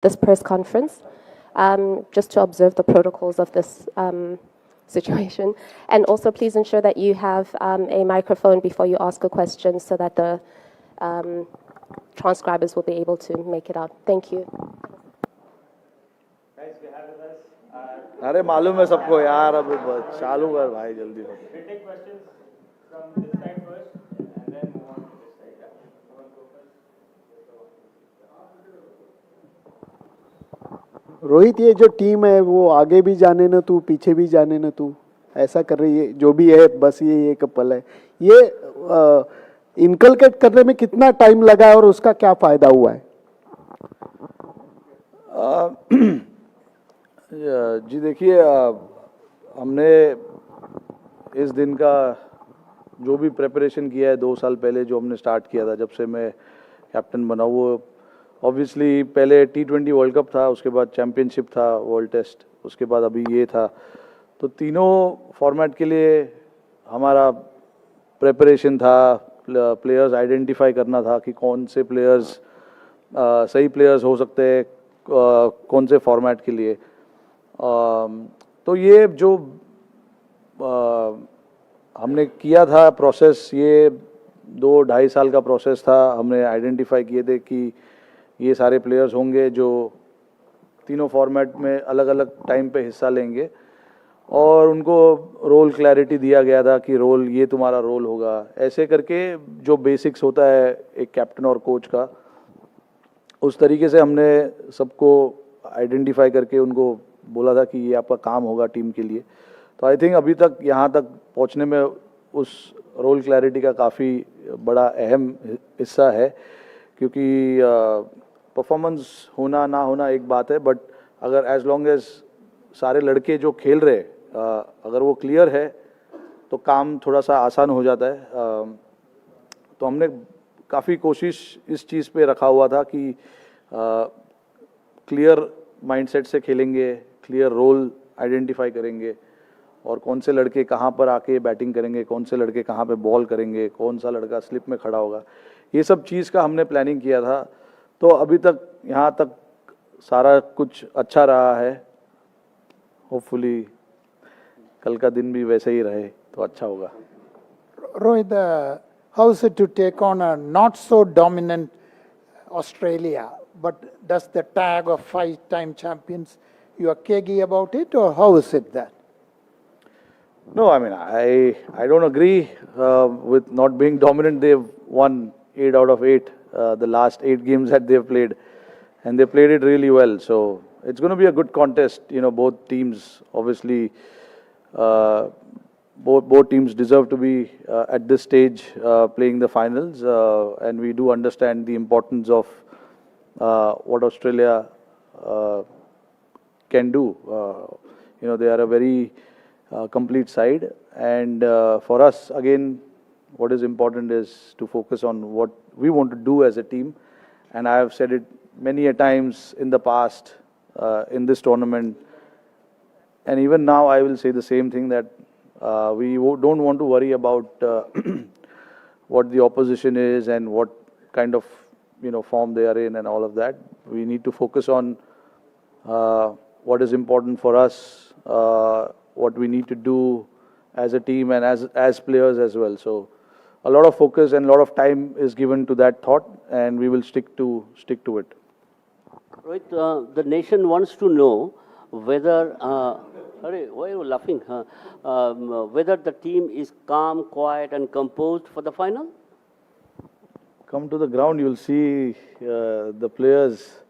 this press conference, just to observe the protocols of this situation. And also please ensure that you have a microphone before you ask a question so that the transcribers will be able to make it out. Thank you. Guys, we have with us. अरे मालूम है सबको यार, अब चालू कर भाई जल्दी से. We take questions from this side first, and then move on to this side. Yeah? You want to go first? Rohit, ये जो टीम है वो आगे भी जाने न तू, पीछे भी जाने न तू, ऐसा कर रही है. जो भी है बस ये एक पल है. ये इनकलकेट करने में कितना टाइम लगा है और उसका क्या फायदा हुआ है? जी देखिए, हमने इस दिन का जो भी प्रिपरेशन किया है 2 साल पहले जो हमने स्टार्ट किया था, जब से मैं कैप्टन बना, वो ऑब्वियसली पहले T20 वर्ल्ड कप था, उसके बाद चैम्पियनशिप था, वर्ल्ड टेस्ट, उसके बाद अभी ये था. तो तीनों फॉर्मेट के लिए हमारा प्रिपरेशन था. प्लेयर्स आइडेंटिफाई करना था कि कौन से प्लेयर्स सही प्लेयर्स हो सकते हैं कौन से फॉर्मेट के लिए. तो ये जो हमने किया था प्रोसेस, ये 2-2.5 साल का प्रोसेस था. हमने आइडेंटिफाई किए थे कि ये सारे प्लेयर्स होंगे जो तीनों फॉर्मेट में अलग अलग टाइम पे हिस्सा लेंगे, और उनको रोल क्लैरिटी दिया गया था कि रोल ये तुम्हारा रोल होगा. ऐसे करके जो बेसिक्स होता है एक कैप्टन और कोच का, उस तरीके से हमने सबको आइडेंटिफाई करके उनको बोला था कि ये आपका काम होगा टीम के लिए. तो आई थिंक अभी तक यहाँ तक पहुँचने में उस रोल क्लैरिटी का काफ़ी बड़ा अहम हिस्सा है, क्योंकि परफॉर्मेंस होना ना होना एक बात है, बट अगर एज लॉन्ग एज सारे लड़के जो खेल रहे अगर वो क्लियर है तो काम थोड़ा सा आसान हो जाता है. तो हमने काफ़ी कोशिश इस चीज़ पे रखा हुआ था कि क्लियर माइंडसेट से खेलेंगे, क्लियर रोल आइडेंटिफाई करेंगे, और कौन से लड़के कहाँ पर आके बैटिंग करेंगे, कौन से लड़के कहाँ पे बॉल करेंगे, कौन सा लड़का स्लिप में खड़ा होगा. ये सब चीज़ का हमने प्लानिंग किया था. तो अभी तक यहाँ तक सारा कुछ अच्छा रहा है. होपफुली कल का दिन भी वैसे ही रहे तो अच्छा होगा. Rohit, how is it to take on a not so dominant Australia, but does the tag of 5-time champions, you are cagey about it, or how is it that? No, I mean, I don't agree with not being dominant. They've won 8 out of 8, the last 8 games that they've played, and they played it really well. So it's going to be a good contest. You know, both teams obviously, both teams deserve to be at this stage playing the finals, and we do understand the importance of what Australia can do. You know, they are a very complete side, and for us again, what is important is to focus on what we want to do as a team. And I have said it many a times in the past in this tournament, and even now I will say the same thing, that we don't want to worry about what the opposition is and what kind of form they are in and all of that. We need to focus on what is important for us, what we need to do as a team and as players as well. So a lot of focus and a lot of time is given to that thought, and we will stick to it. Rohit, the nation wants to know whether, why are you laughing? Whether the team is calm, quiet and composed for the final? Come to the ground, you'll see the players.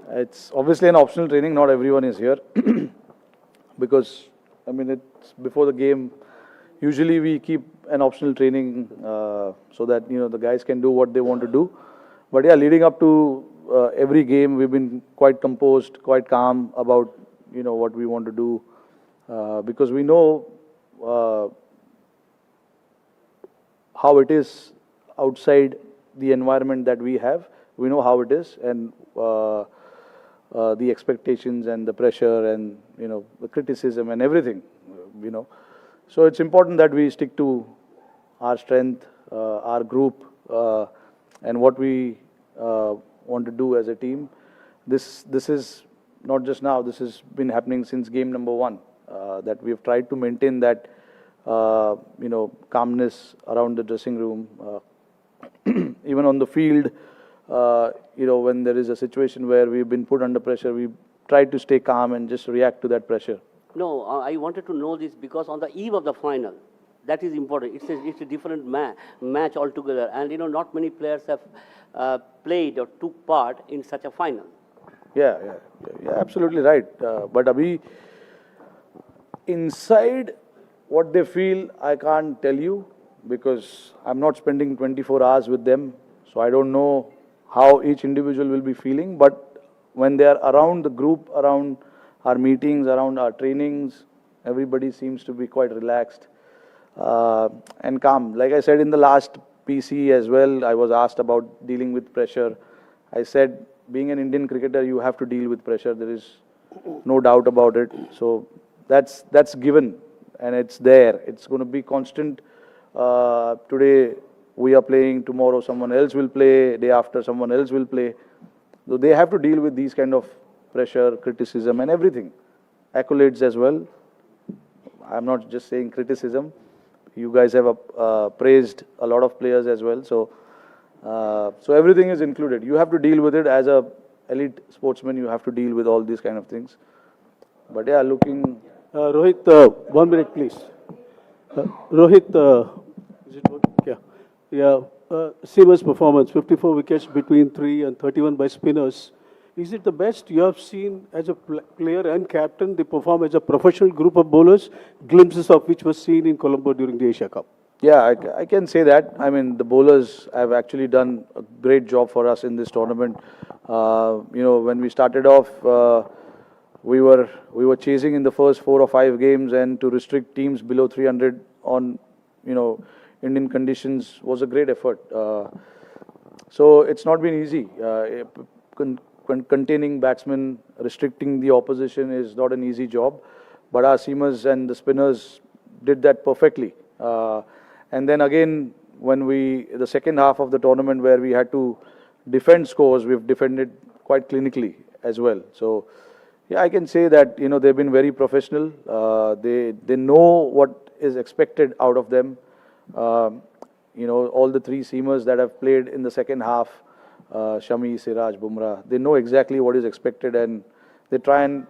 It's obviously an optional training, not everyone is here. Because, I mean, it's before the game. Usually we keep an optional training so that, the guys can do what they want to do. But yeah, leading up to every game, we've been quite composed, quite calm about, what we want to do. Because we know how it is outside the environment that we have. We know how it is, and the expectations and the pressure and, the criticism and everything, So it's important that we stick to our strength, our group, and what we want to do as a team. this is not just now, this has been happening since game number 1, that we have tried to maintain that, calmness around the dressing room, even on the field, when there is a situation where we've been put under pressure, we try to stay calm and just react to that pressure. No, I wanted to know this because on the eve of the final, that is important. It's a different match altogether, and not many players have played or took part in such a final. Yeah, absolutely right. But abhi, inside what they feel, I can't tell you because I'm not spending 24 hours with them, so I don't know how each individual will be feeling. But when they are around the group, around our meetings, around our trainings, everybody seems to be quite relaxed and calm. Like I said in the last PC as well, I was asked about dealing with pressure. I said, being an Indian cricketer, you have to deal with pressure. There is no doubt about it. So that's given and it's there. It's going to be constant. Today we are playing, tomorrow someone else will play, day after someone else will play. So they have to deal with these kind of pressure, criticism and everything. Accolades as well. I'm not just saying criticism. You guys have praised a lot of players as well. So everything is included. You have to deal with it as a elite sportsman. You have to deal with all these kind of things. But yeah, looking. Rohit, 1 minute, please. Rohit, is it working? Yeah. Seamer's performance, 54 wickets between 3 and 31 by spinners. Is it the best you have seen as a player and captain? They perform as a professional group of bowlers, glimpses of which was seen in Colombo during the Asia Cup. Yeah, I can say that. I mean, the bowlers have actually done a great job for us in this tournament. When we started off, we were chasing in the first 4 or 5 games, and to restrict teams below 300 on, Indian conditions was a great effort. So it's not been easy. Containing batsmen, restricting the opposition is not an easy job. But our seamers and the spinners did that perfectly. And then again, when the second half of the tournament where we had to defend scores, we've defended quite clinically as well. So, yeah, I can say that, they've been very professional. They know what is expected out of them. All the 3 seamers that have played in the second half, Shami, Siraj, Bumrah, they know exactly what is expected and they try and...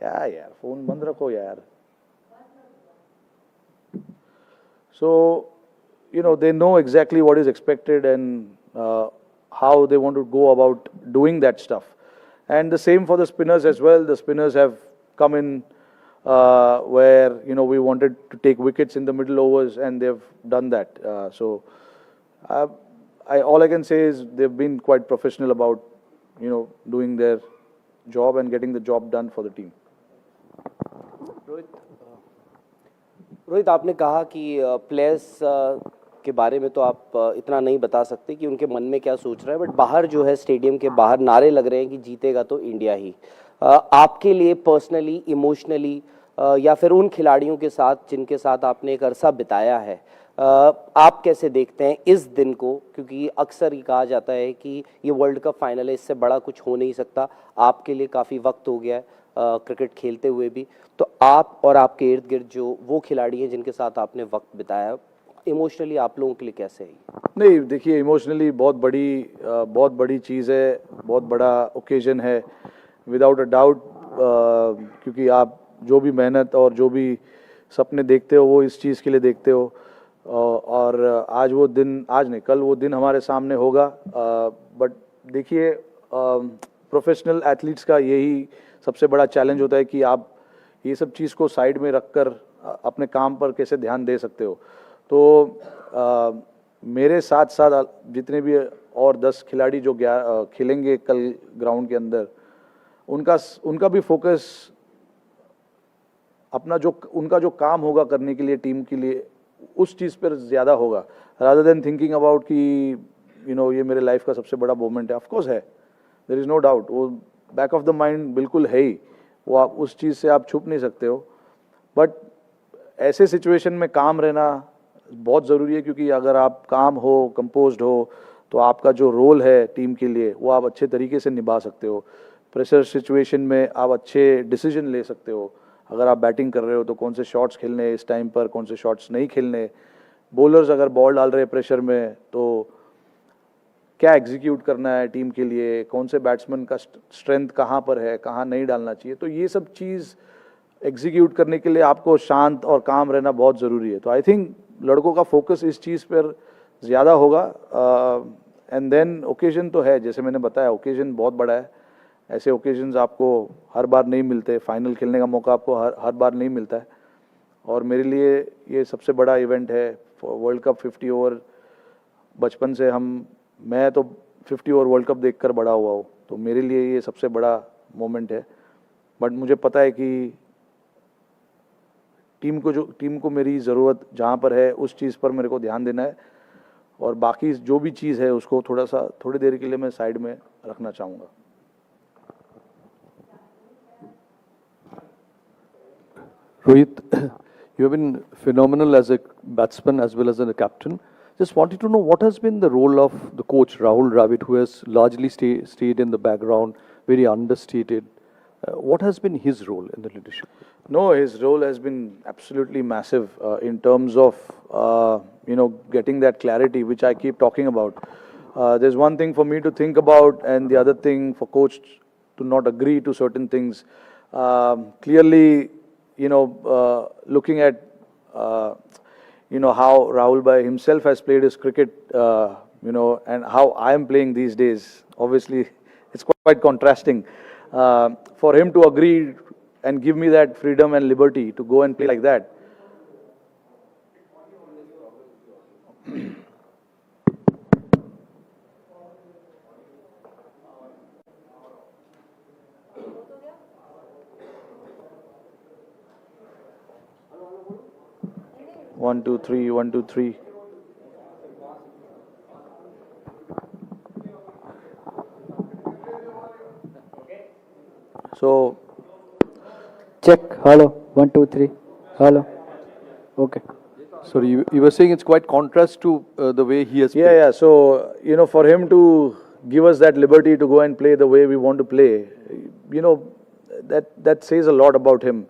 Yeah, phone band rakho yaar. So, they know exactly what is expected and how they want to go about doing that stuff. And the same for the spinners as well. The spinners have come in where, we wanted to take wickets in the middle overs and they've done that. All I can say is they've been quite professional about, doing their job and getting the job done for the team. Rohit, आपने कहा कि players के बारे में तो आप इतना नहीं बता सकते कि उनके मन में क्या सोच रहे हैं, बट बाहर जो है स्टेडियम के बाहर नारे लग रहे हैं कि जीतेगा तो इंडिया ही। आपके लिए पर्सनली, इमोशनली या फिर उन खिलाड़ियों के साथ जिनके साथ आपने एक अरसा बिताया है, आप कैसे देखते हैं इस दिन को? क्योंकि अक्सर ये कहा जाता है कि ये वर्ल्ड कप फाइनल है, इससे बड़ा कुछ हो नहीं सकता। आपके लिए काफ़ी वक्त हो गया है क्रिकेट खेलते हुए भी, तो आप और आपके इर्द गिर्द जो वो खिलाड़ी हैं जिनके साथ आपने वक्त बिताया, इमोशनली आप लोगों के लिए कैसे है? नहीं, देखिए, इमोशनली बहुत बड़ी चीज़ है, बहुत बड़ा ओकेजन है, विदाउट अ डाउट। क्योंकि आप जो भी मेहनत और जो भी सपने देखते हो वो इस चीज़ के लिए देखते हो, और आज वो दिन, आज नहीं कल वो दिन हमारे सामने होगा। बट देखिए, प्रोफेशनल एथलीट्स का यही सबसे बड़ा चैलेंज होता है कि आप ये सब चीज़ को साइड में रखकर अपने काम पर कैसे ध्यान दे सकते हो। तो मेरे साथ साथ जितने भी और 10 खिलाड़ी जो खेलेंगे कल ग्राउंड के अंदर, उनका भी फोकस अपना उनका जो काम होगा करने के लिए टीम के लिए, उस चीज़ पर ज़्यादा होगा, रादर देन थिंकिंग अबाउट कि ये मेरे लाइफ का सबसे बड़ा मोमेंट है। ऑफकोर्स है, देयर इज़ नो डाउट, वो बैक ऑफ द माइंड बिल्कुल है ही, वो आप उस चीज़ से आप छुप नहीं सकते हो। बट ऐसे सिचुएशन में काम रहना बहुत ज़रूरी है, क्योंकि अगर आप काम हो, कंपोज्ड हो, तो आपका जो रोल है टीम के लिए वो आप अच्छे तरीके से निभा सकते हो। प्रेशर सिचुएशन में आप अच्छे डिसीजन ले सकते हो। अगर आप बैटिंग कर रहे हो तो कौन से शॉट्स खेलने इस टाइम पर, कौन से शॉट्स नहीं खेलने। बॉलर्स अगर बॉल डाल रहे हैं प्रेशर में तो क्या एग्जीक्यूट करना है टीम के लिए, कौन से बैट्समैन का स्ट्रेंथ कहाँ पर है, कहाँ नहीं डालना चाहिए। तो ये सब चीज़ एग्जीक्यूट करने के लिए आपको शांत और काम रहना बहुत ज़रूरी है। तो आई थिंक लड़कों का फोकस इस चीज़ पर ज़्यादा होगा। एंड देन ओकेजन तो है, जैसे मैंने बताया ओकेजन बहुत बड़ा है। ऐसे ओकेजन्स आपको हर बार नहीं मिलते, फाइनल खेलने का मौका आपको हर बार नहीं मिलता है। और मेरे लिए ये सबसे बड़ा इवेंट है वर्ल्ड कप 50 ओवर। बचपन से मैं तो 50 ओवर वर्ल्ड कप देखकर बड़ा हुआ हूँ, तो मेरे लिए ये सबसे बड़ा मोमेंट है। बट मुझे पता है कि टीम को मेरी ज़रूरत जहाँ पर है उस चीज़ पर मेरे को ध्यान देना है, और बाकी जो भी चीज़ है उसको थोड़ी देर के लिए मैं साइड में रखना चाहूँगा। Rohit, you have been phenomenal as a batsman as well as a captain. Just wanted to know what has been the role of the coach Rahul Dravid, who has largely stayed in the background, very understated. What has been his role in the leadership? No, his role has been absolutely massive in terms of getting that clarity, which I keep talking about. There's one thing for me to think about, and the other thing for coach to not agree to certain things. Clearly, looking at how Rahul Bhai himself has played his cricket, and how I am playing these days. Obviously, it's quite contrasting. For him to agree and give me that freedom and liberty to go and play like that. One, two, three, 1, 2, 3. So, check. Hello. 1, 2, 3. Hello. Okay. Sorry, you were saying it's quite contrast to the way he has played. Yeah. So, for him to give us that liberty to go and play the way we want to play, that says a lot about him.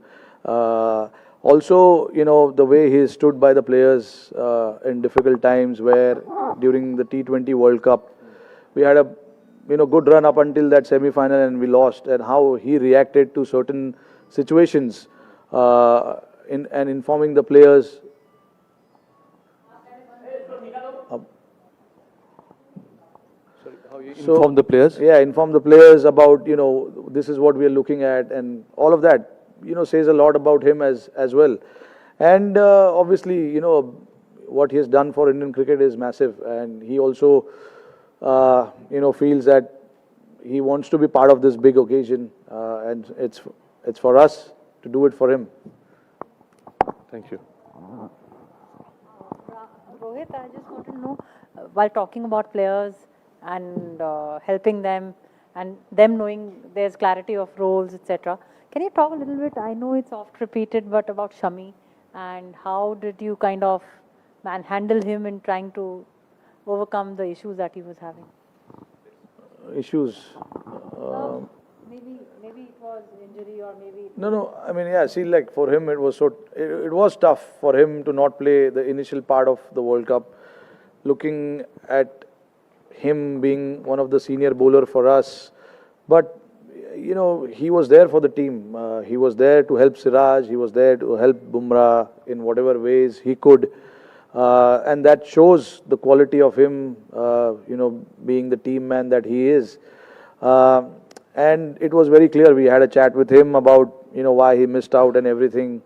Also, the way he stood by the players in difficult times, where during the T20 World Cup, we had a good run up until that semi-final and we lost, and how he reacted to certain situations and informing the players. Inform the players? Yeah, inform the players about, this is what we are looking at, and all of that, says a lot about him as well. And obviously, what he has done for Indian cricket is massive, and he also, feels that he wants to be part of this big occasion, and it's for us to do it for him. Thank you. Rohit, I just want to know, while talking about players and helping them and them knowing there's clarity of roles, etc., can you talk a little bit, I know it's oft repeated, but about Shami, and how did you kind of handle him in trying to overcome the issues that he was having? Issues? Maybe it was injury, or maybe... No. I mean, yeah, see, like for him, it was tough for him to not play the initial part of the World Cup. Looking at him being one of the senior bowler for us, but he was there for the team. He was there to help Siraj. He was there to help Bumrah in whatever ways he could, and that shows the quality of him. Being the team man that he is. And it was very clear. We had a chat with him about why he missed out and everything.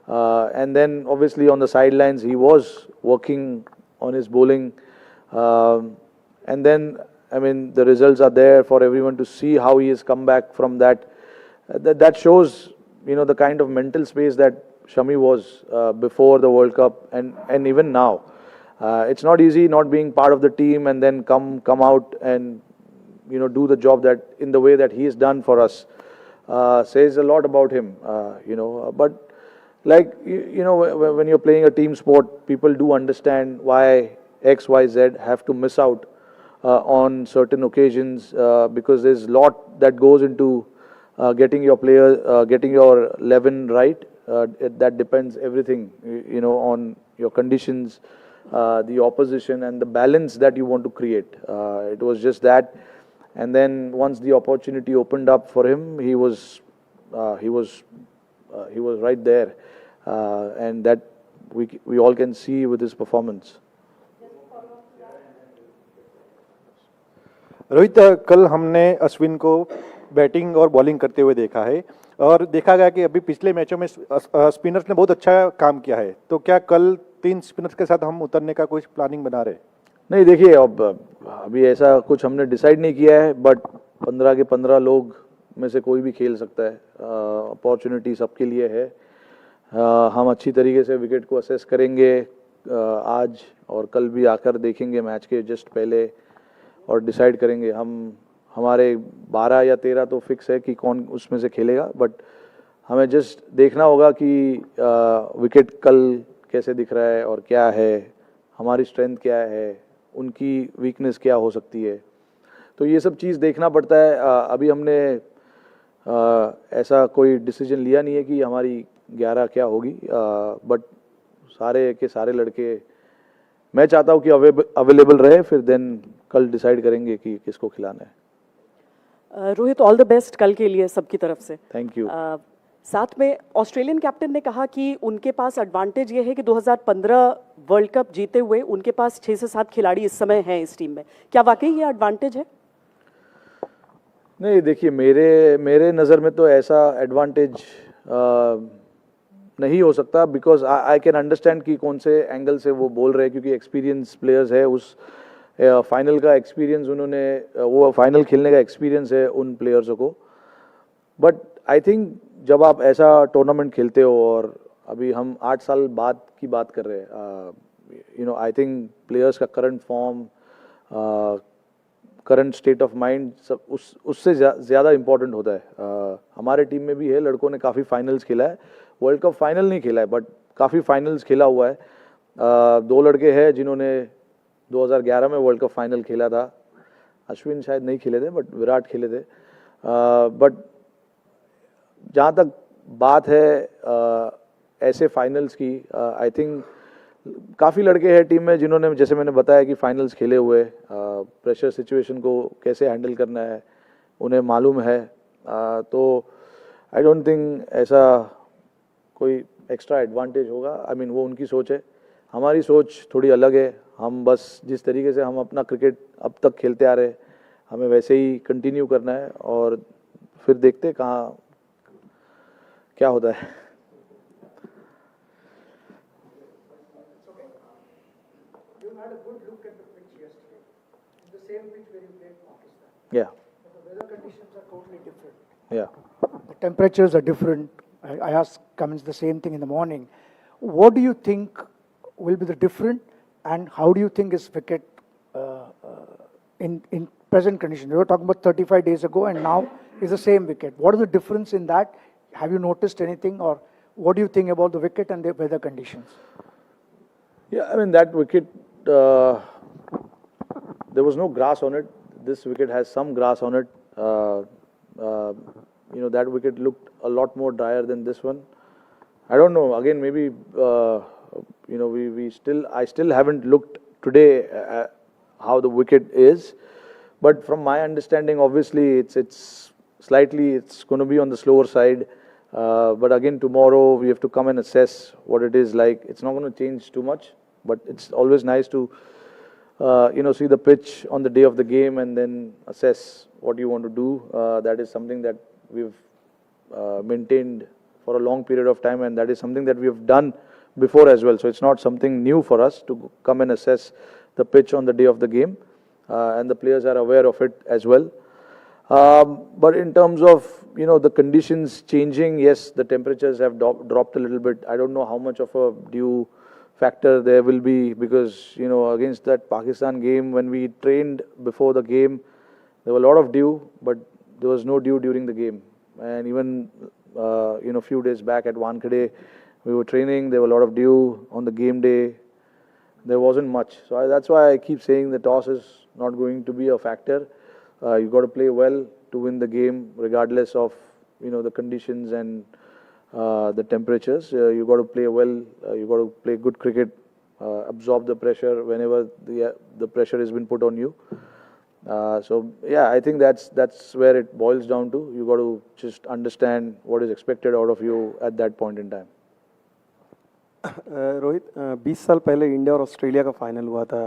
And then obviously on the sidelines he was working on his bowling. And then, I mean, the results are there for everyone to see how he has come back from that. That shows, the kind of mental space that Shami was before the World Cup and even now. It's not easy not being part of the team and then come out and do the job that in the way that he has done for us. Says a lot about him. But like when you're playing a team sport, people do understand why X, Y, Z have to miss out on certain occasions, because there's a lot that goes into getting your player, getting your 11 right. That depends everything, on your conditions, the opposition, and the balance that you want to create. It was just that, and then once the opportunity opened up for him, he was right there, and that we all can see with his performance. Rohit, कल हमने अश्विन को batting और bowling करते हुए देखा है और देखा गया कि अभी पिछले मैचों में स्पिनर्स ने बहुत अच्छा काम किया है, तो क्या कल 3 स्पिनर्स के साथ हम उतरने का कुछ प्लानिंग बना रहे? नहीं, देखिए, अब अभी ऐसा कुछ हमने डिसाइड नहीं किया है, बट 15 के 15 लोग में से कोई भी खेल सकता है. अपॉर्चुनिटी सबके लिए है. हम अच्छी तरीके से विकेट को असेस करेंगे आज और कल भी आकर देखेंगे मैच के जस्ट पहले और डिसाइड करेंगे. हमारे 12 या 13 तो फिक्स है कि कौन उसमें से खेलेगा, बट हमें जस्ट देखना होगा कि विकेट कल कैसे दिख रहा है और क्या है, हमारी स्ट्रेंथ क्या है, उनकी वीकनेस क्या हो सकती है. तो ये सब चीज़ देखना पड़ता है. अभी हमने ऐसा कोई डिसीजन लिया नहीं है कि हमारी 11 क्या होगी, बट सारे के सारे लड़के मैं चाहता हूँ कि अवेलेबल रहे, फिर देन कल डिसाइड करेंगे कि किसको खिलाना है. रोहित, ऑल द बेस्ट कल के लिए सबकी तरफ से. Thank you. साथ में ऑस्ट्रेलियन कैप्टन ने कहा कि उनके पास एडवांटेज ये है कि 2015 वर्ल्ड कप जीते हुए उनके पास 6 से 7 खिलाड़ी इस समय हैं इस टीम में. क्या वाकई ये एडवांटेज है? नहीं, देखिए, मेरे नज़र में तो ऐसा एडवांटेज नहीं हो सकता, बिकॉज आई कैन अंडरस्टैंड कि कौन से एंगल से वो बोल रहे हैं, क्योंकि एक्सपीरियंस प्लेयर्स है. उस फाइनल का एक्सपीरियंस वो फाइनल खेलने का एक्सपीरियंस है उन प्लेयर्सों को. बट आई थिंक जब आप ऐसा टूर्नामेंट खेलते हो, और अभी हम 8 साल बाद की बात कर रहे हैं, आई थिंक प्लेयर्स का current form, current state of mind सब उससे ज़्यादा इम्पोर्टेंट होता है. हमारे टीम में भी है, लड़कों ने काफ़ी फाइनल्स खेला है. वर्ल्ड कप फाइनल नहीं खेला है, बट काफ़ी फाइनल्स खेला हुआ है. 2 लड़के हैं जिन्होंने 2011 में वर्ल्ड कप फाइनल खेला था. अश्विन शायद नहीं खेले थे, बट विराट खेले थे. बट जहाँ तक बात है ऐसे फाइनल्स की, आई थिंक काफ़ी लड़के हैं टीम में जिन्होंने, जैसे मैंने बताया, कि फाइनल्स खेले हुए, प्रेशर सिचुएशन को कैसे हैंडल करना है उन्हें मालूम है. तो आई डोंट थिंक ऐसा कोई एक्स्ट्रा एडवांटेज होगा. आई मीन, वो उनकी सोच है. हमारी सोच थोड़ी अलग है. हम बस जिस तरीके से हम अपना क्रिकेट अब तक खेलते आ रहे, हमें वैसे ही कंटिन्यू करना है, और फिर देखते कहाँ क्या होता है. Yeah. The weather conditions are totally different. Yeah. The temperatures are different. I asked Cummins the same thing in the morning. What do you think will be the different, and how do you think is wicket in present conditions? We were talking about 35 days ago, and now is the same wicket. What is the difference in that? Have you noticed anything, or what do you think about the wicket and the weather conditions? Yeah, I mean, that wicket, there was no grass on it. This wicket has some grass on it. That wicket looked a lot more drier than this one. I don't know. Again, maybe I still haven't looked today at how the wicket is, but from my understanding, obviously it's going to be on the slower side. But again, tomorrow we have to come and assess what it is like. It's not going to change too much, but it's always nice to see the pitch on the day of the game and then assess what you want to do. That is something that we've maintained for a long period of time, and that is something that we have done before as well. So it's not something new for us to come and assess the pitch on the day of the game, and the players are aware of it as well. But in terms of the conditions changing, yes, the temperatures have dropped a little bit. I don't know how much of a due factor there will be, because against that Pakistan game, when we trained before the game, there were a lot of dew, but there was no dew during the game. And even a few days back at Wankhede, we were training, there were a lot of dew. On the game day, there wasn't much. So that's why I keep saying the toss is not going to be a factor. You got to play well to win the game, regardless of the conditions and the temperatures. You got to play well. You got to play good cricket. Absorb the pressure whenever the pressure has been put on you. So yeah, I think that's where it boils down to. You got to just understand what is expected out of you at that point in time. Rohit 20 साल पहले India और Australia का final हुआ था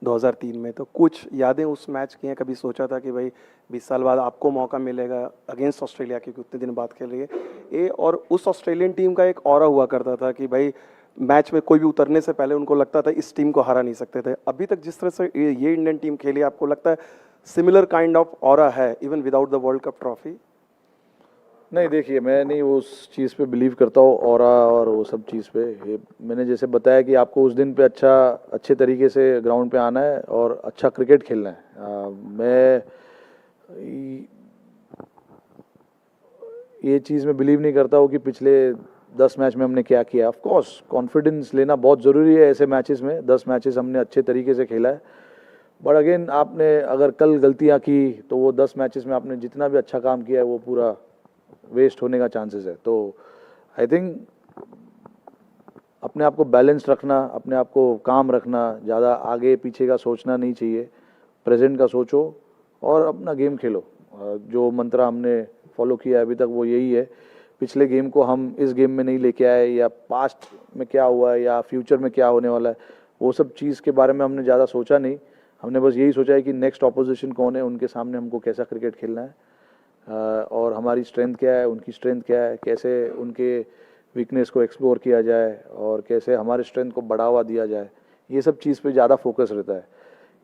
2003 में, तो कुछ यादें उस मैच की हैं? कभी सोचा था कि भाई 20 साल बाद आपको मौका मिलेगा अगेंस्ट ऑस्ट्रेलिया, क्योंकि उतने दिन बाद खेल रही है ये, और उस ऑस्ट्रेलियन टीम का एक ऑरा हुआ करता था कि भाई मैच में कोई भी उतरने से पहले उनको लगता था इस टीम को हरा नहीं सकते थे। अभी तक जिस तरह से ये इंडियन टीम खेली, आपको लगता है सिमिलर काइंड ऑफ ऑरा है even without the world cup trophy? नहीं, देखिए, मैं नहीं उस चीज़ पे बिलीव करता हूँ ऑरा और वो सब चीज़ पे। ये मैंने जैसे बताया कि आपको उस दिन पे अच्छे तरीके से ग्राउंड पे आना है और अच्छा क्रिकेट खेलना है। मैं ये चीज़ में बिलीव नहीं करता हूँ कि पिछले 10 मैच में हमने क्या किया। ऑफ कोर्स कॉन्फिडेंस लेना बहुत ज़रूरी है ऐसे मैचेस में। 10 मैचेस हमने अच्छे तरीके से खेला है, बट अगेन आपने अगर कल गलतियाँ की तो वो 10 मैचेस में आपने जितना भी अच्छा काम किया है वो पूरा वेस्ट होने का चांसेस है। तो आई थिंक अपने आप को बैलेंस रखना, अपने आप को काम रखना, ज़्यादा आगे पीछे का सोचना नहीं चाहिए। प्रेजेंट का सोचो और अपना गेम खेलो। जो मंत्र हमने फॉलो किया अभी तक वो यही है। पिछले गेम को हम इस गेम में नहीं लेके आए, या पास्ट में क्या हुआ है या फ्यूचर में क्या होने वाला है, वो सब चीज़ के बारे में हमने ज़्यादा सोचा नहीं। हमने बस यही सोचा है कि नेक्स्ट ऑपोजिशन कौन है, उनके सामने हमको कैसा क्रिकेट खेलना है, और हमारी स्ट्रेंथ क्या है, उनकी स्ट्रेंथ क्या है, कैसे उनके वीकनेस को एक्सप्लोर किया जाए और कैसे हमारे स्ट्रेंथ को बढ़ावा दिया जाए। ये सब चीज़ पे ज़्यादा फोकस रहता है।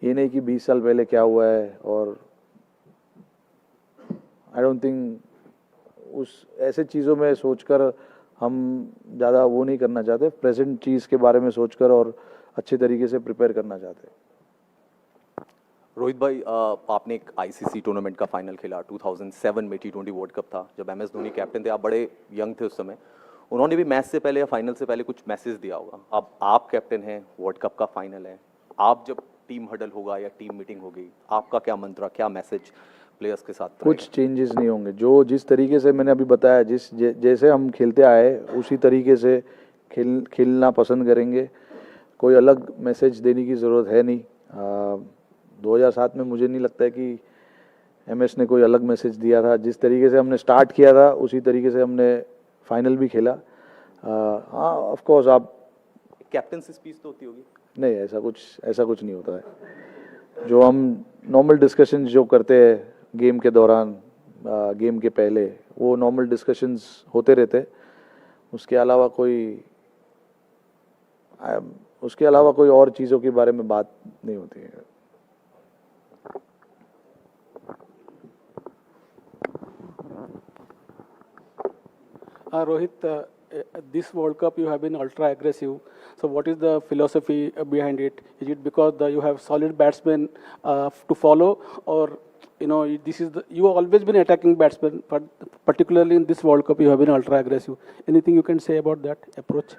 ये नहीं कि 20 साल पहले क्या हुआ है, और आई डोंट थिंक उस ऐसे चीज़ों में सोचकर हम ज़्यादा वो नहीं करना चाहते। प्रेजेंट चीज़ के बारे में सोचकर और अच्छे तरीके से प्रिपेयर करना चाहते हैं। रोहित भाई, आपने एक आईसीसी टूर्नामेंट का फाइनल खेला 2007 में, T20 वर्ल्ड कप था, जब MS धोनी कैप्टन थे। आप बड़े यंग थे उस समय। उन्होंने भी मैच से पहले या फाइनल से पहले कुछ मैसेज दिया होगा। अब आप कैप्टन हैं, वर्ल्ड कप का फाइनल है, आप जब टीम हडल होगा या टीम मीटिंग होगी, आपका क्या मंत्र, क्या मैसेज प्लेयर्स के साथ? कुछ चेंजेस नहीं होंगे। जिस तरीके से मैंने अभी बताया, जैसे हम खेलते आए उसी तरीके से खेलना पसंद करेंगे। कोई अलग मैसेज देने की ज़रूरत है नहीं। 2007 में मुझे नहीं लगता है कि MS ने कोई अलग मैसेज दिया था। जिस तरीके से हमने स्टार्ट किया था उसी तरीके से हमने फाइनल भी खेला। हाँ, ऑफ कोर्स आप कैप्टन से स्पीच तो होती होगी? नहीं, ऐसा कुछ नहीं होता है। जो हम नॉर्मल डिस्कशंस जो करते हैं गेम के दौरान, गेम के पहले, वो नॉर्मल डिस्कशंस होते रहते। उसके अलावा कोई और चीज़ों के बारे में बात नहीं होती है। Rohit, this World Cup you have been ultra aggressive. So what is the philosophy behind it? Is it because you have solid batsmen to follow, or you have always been attacking batsmen, but particularly in this World Cup you have been ultra aggressive? Anything you can say about that approach?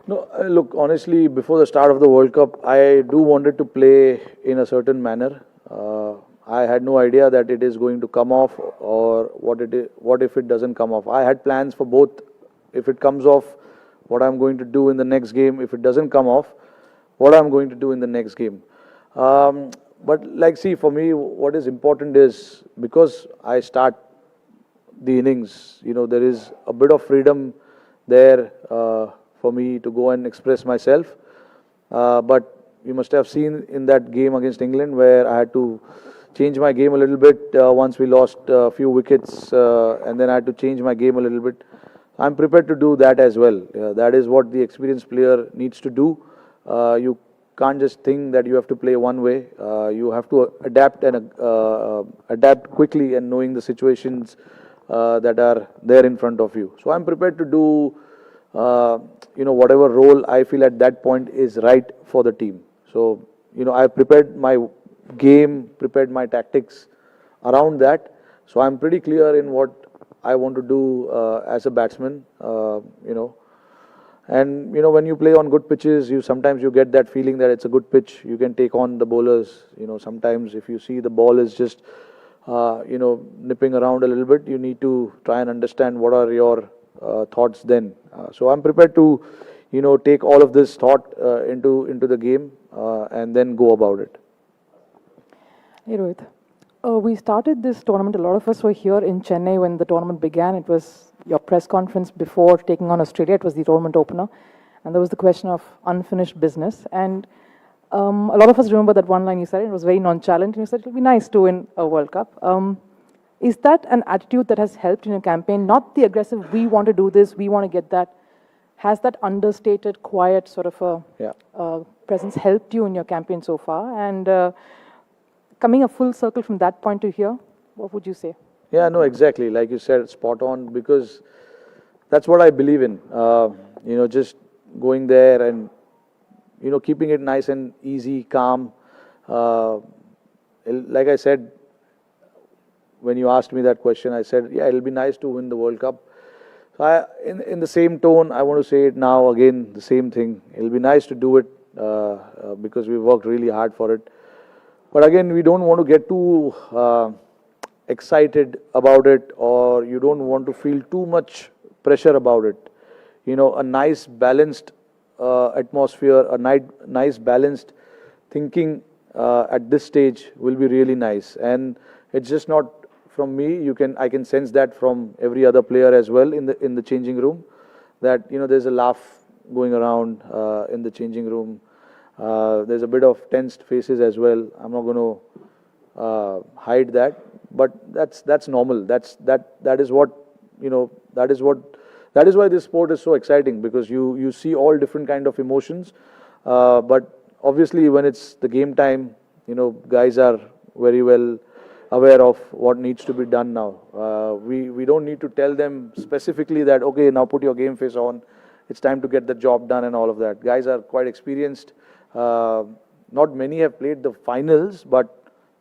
No, look, honestly, before the start of the World Cup, I do wanted to play in a certain manner. I had no idea that it is going to come off, or what if it doesn't come off. I had plans for both. If it comes off, what I'm going to do in the next game. If it doesn't come off, what I'm going to do in the next game. But see, for me, what is important is, because I start the innings, there is a bit of freedom there for me to go and express myself. But you must have seen in that game against England where I had to change my game a little bit once we lost a few wickets, and then I had to change my game a little bit. I'm prepared to do that as well. That is what the experienced player needs to do. You can't just think that you have to play one way. You have to adapt and adapt quickly, and knowing the situations that are there in front of you. So I'm prepared to do whatever role I feel at that point is right for the team. So I prepared my game, prepared my tactics around that. So I'm pretty clear in what I want to do as a batsman. And when you play on good pitches, sometimes you get that feeling that it's a good pitch. You can take on the bowlers. Sometimes if you see the ball is just nipping around a little bit, you need to try and understand what are your thoughts then. So I'm prepared to take all of this thought into the game and then go about it. Hey Rohit, we started this tournament, a lot of us were here in Chennai when the tournament began. It was your press conference before taking on Australia. It was the tournament opener, and there was the question of unfinished business. And a lot of us remember that one line you said. It was very nonchalant, and you said it'll be nice to win a World Cup. Is that an attitude that has helped in your campaign? Not the aggressive, we want to do this, we want to get that. Has that understated, quiet sort of a presence helped you in your campaign so far? And coming a full circle from that point to here, what would you say? Yeah, no, exactly. Like you said, spot on, because that's what I believe in. Just going there and, keeping it nice and easy, calm. Like I said, when you asked me that question, I said, yeah, it'll be nice to win the World Cup. So in the same tone, I want to say it now again, the same thing. It'll be nice to do it because we worked really hard for it. But again, we don't want to get too excited about it, or you don't want to feel too much pressure about it. A nice balanced atmosphere, a nice balanced thinking at this stage will be really nice. And it's just not from me. I can sense that from every other player as well in the changing room, that there's a laugh going around in the changing room. There's a bit of tensed faces as well. I'm not going to hide that, but that's normal. That is what that is why this sport is so exciting, because you see all different kind of emotions. But obviously, when it's the game time, guys are very well aware of what needs to be done now. We don't need to tell them specifically that, okay, now put your game face on. It's time to get the job done and all of that. Guys are quite experienced. Not many have played the finals, but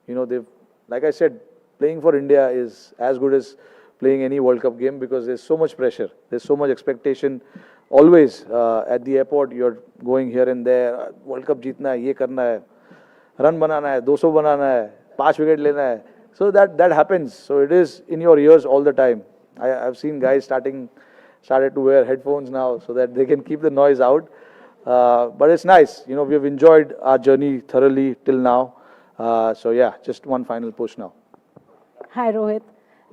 they've, like I said, playing for India is as good as playing any World Cup game, because there's so much pressure, there's so much expectation. Always at the airport, you're going here and there. World Cup जीतना है, ये करना है, run बनाना है, 200 बनाना है, 5 wicket लेना है. So that happens. So it is in your ears all the time. I've seen guys started to wear headphones now so that they can keep the noise out. But it's nice. We've enjoyed our journey thoroughly till now. So yeah, just one final push now. Hi Rohit.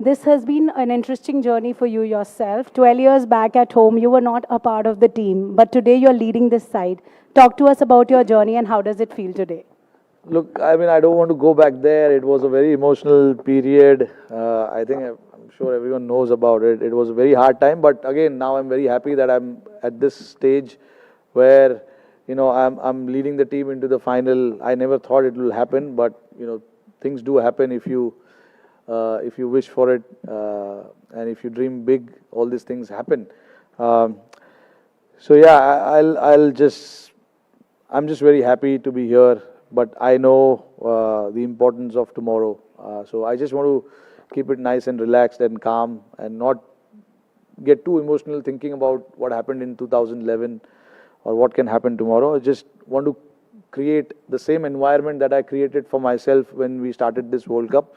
This has been an interesting journey for you yourself. 12 years back at home, you were not a part of the team, but today you're leading this side. Talk to us about your journey and how does it feel today? Look, I mean, I don't want to go back there. It was a very emotional period. I'm sure everyone knows about it. It was a very hard time, but again, now I'm very happy that I'm at this stage where, I'm leading the team into the final. I never thought it will happen, but, things do happen if you wish for it, and if you dream big, all these things happen. So yeah, I'm just very happy to be here, but I know the importance of tomorrow. So I just want to keep it nice and relaxed and calm and not get too emotional thinking about what happened in 2011 or what can happen tomorrow. I just want to create the same environment that I created for myself when we started this World Cup.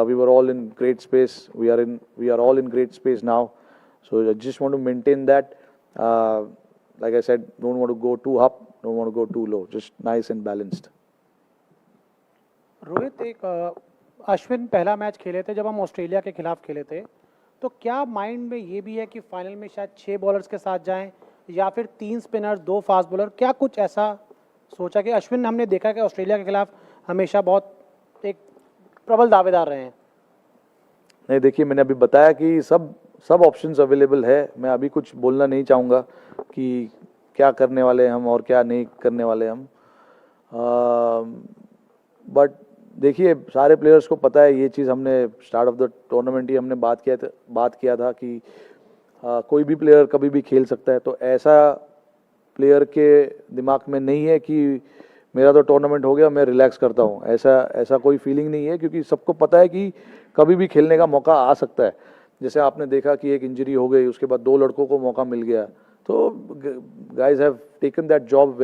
We were all in great space. We are all in great space now. So I just want to maintain that. Like I said, don't want to go too up, don't want to go too low. Just nice and balanced. Rohit, एक अश्विन पहला match खेले थे जब हम Australia के खिलाफ खेले थे, तो क्या माइंड में ये भी है कि फाइनल में शायद 6 बॉलर्स के साथ जाएं या फिर 3 स्पिनर्स 2 फास्ट बॉलर? क्या कुछ ऐसा सोचा कि अश्विन हमने देखा कि ऑस्ट्रेलिया के खिलाफ हमेशा बहुत एक प्रबल दावेदार रहे हैं? नहीं, देखिए, मैंने अभी बताया कि सब ऑप्शंस अवेलेबल है. मैं अभी कुछ बोलना नहीं चाहूँगा कि क्या करने वाले हम और क्या नहीं करने वाले हम. बट देखिए, सारे प्लेयर्स को पता है ये चीज़. हमने स्टार्ट ऑफ द टूर्नामेंट ही हमने बात किया था कि कोई भी प्लेयर कभी भी खेल सकता है. तो ऐसा प्लेयर के दिमाग में नहीं है कि मेरा तो टूर्नामेंट हो गया, मैं रिलैक्स करता हूँ. ऐसा कोई फीलिंग नहीं है, क्योंकि सबको पता है कि कभी भी खेलने का मौका आ सकता है. जैसे आपने देखा कि एक इंजरी हो गई, उसके बाद 2 लड़कों को मौका मिल गया. So guys have taken that job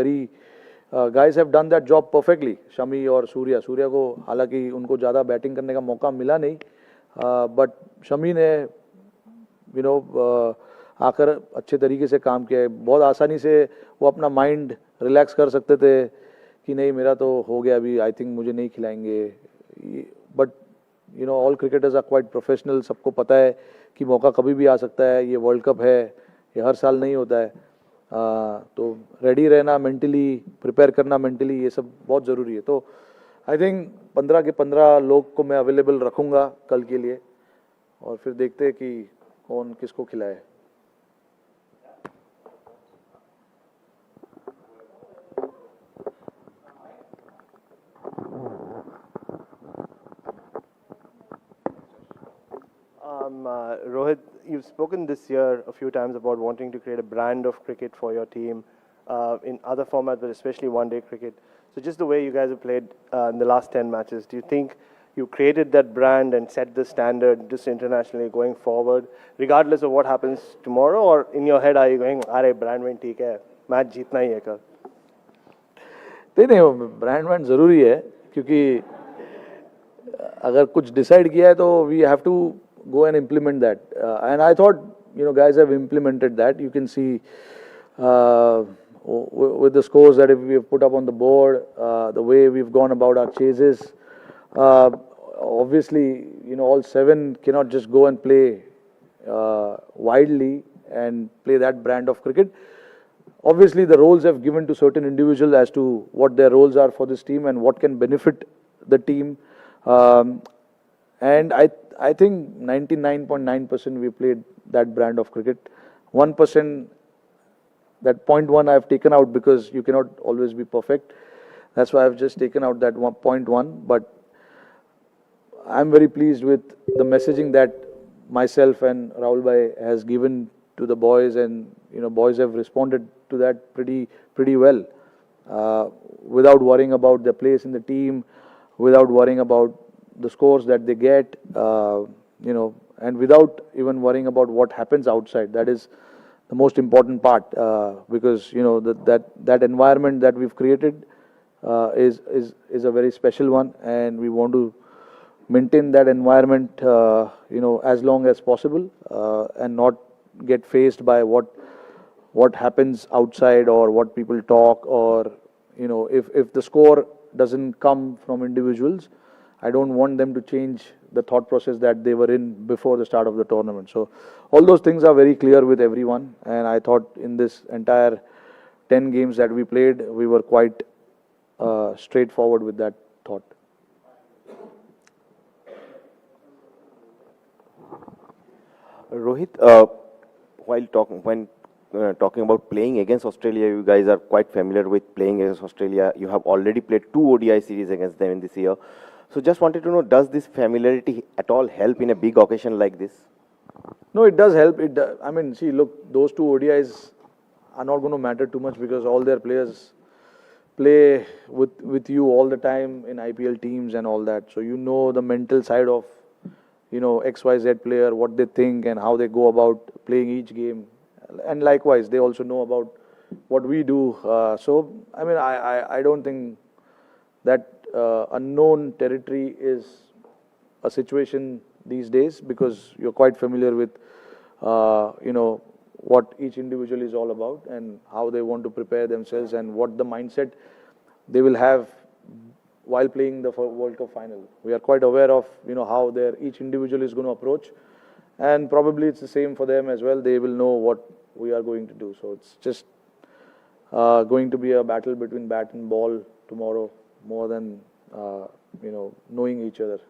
guys have done that job perfectly. Shami और सूर्या को हालांकि उनको ज़्यादा बैटिंग करने का मौका मिला नहीं, बट शमी ने आकर अच्छे तरीके से काम किया है. बहुत आसानी से वो अपना माइंड रिलैक्स कर सकते थे कि नहीं मेरा तो हो गया अभी, आई थिंक मुझे नहीं खिलाएंगे. But all cricketers are quite professional. सबको पता है कि मौका कभी भी आ सकता है. ये वर्ल्ड कप है, ये हर साल नहीं होता है. तो रेडी रहना मेंटली, प्रिपेयर करना मेंटली, ये सब बहुत ज़रूरी है. तो आई थिंक 15 के 15 लोग को मैं अवेलेबल रखूँगा कल के लिए, और फिर देखते हैं कि कौन किसको खिलाए. Rohit, you've spoken this year a few times about wanting to create a brand of cricket for your team in other formats, but especially one-day cricket. So just the way you guys have played in the last 10 matches, do you think you created that brand and set the standard just internationally going forward, regardless of what happens tomorrow? Or in your head, are you going, "Arey, brand win ठीक है, match जीतना ही है कल"? नहीं, brand wand ज़रूरी है, क्योंकि अगर कुछ डिसाइड किया है तो we have to go and implement that. And I thought, guys have implemented that. You can see with the scores that we have put up on the board, the way we've gone about our chases. Obviously, all 7 cannot just go and play widely and play that brand of cricket. Obviously, the roles have given to certain individuals as to what their roles are for this team and what can benefit the team. And I think 99.9% we played that brand of cricket. 1%, that 0.1 I've taken out because you cannot always be perfect. That's why I've just taken out that 0.1. But I'm very pleased with the messaging that myself and Rahul Bhai has given to the boys, and boys have responded to that pretty well, without worrying about their place in the team, without worrying about the scores that they get, and without even worrying about what happens outside. That is the most important part, because that environment that we've created is a very special one, and we want to maintain that environment as long as possible, and not get faced by what happens outside or what people talk, or if the score doesn't come from individuals, I don't want them to change the thought process that they were in before the start of the tournament. So all those things are very clear with everyone, and I thought in this entire 10 games that we played, we were quite straightforward with that thought. Rohit, while talking about playing against Australia, you guys are quite familiar with playing against Australia. You have already played 2 ODI series against them in this year. So just wanted to know, does this familiarity at all help in a big occasion like this? No, it does help. I mean, see, look, those 2 ODIs are not going to matter too much because all their players play with you all the time in IPL teams and all that. So the mental side of XYZ player, what they think and how they go about playing each game. And likewise, they also know about what we do. So, I mean, I don't think that unknown territory is a situation these days, because you're quite familiar with, what each individual is all about and how they want to prepare themselves and what the mindset they will have while playing the World Cup final. We are quite aware of, how each individual is going to approach, and probably it's the same for them as well. They will know what we are going to do. So it's just going to be a battle between bat and ball tomorrow, more than knowing each other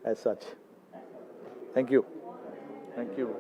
as such. Thank you. Thank you.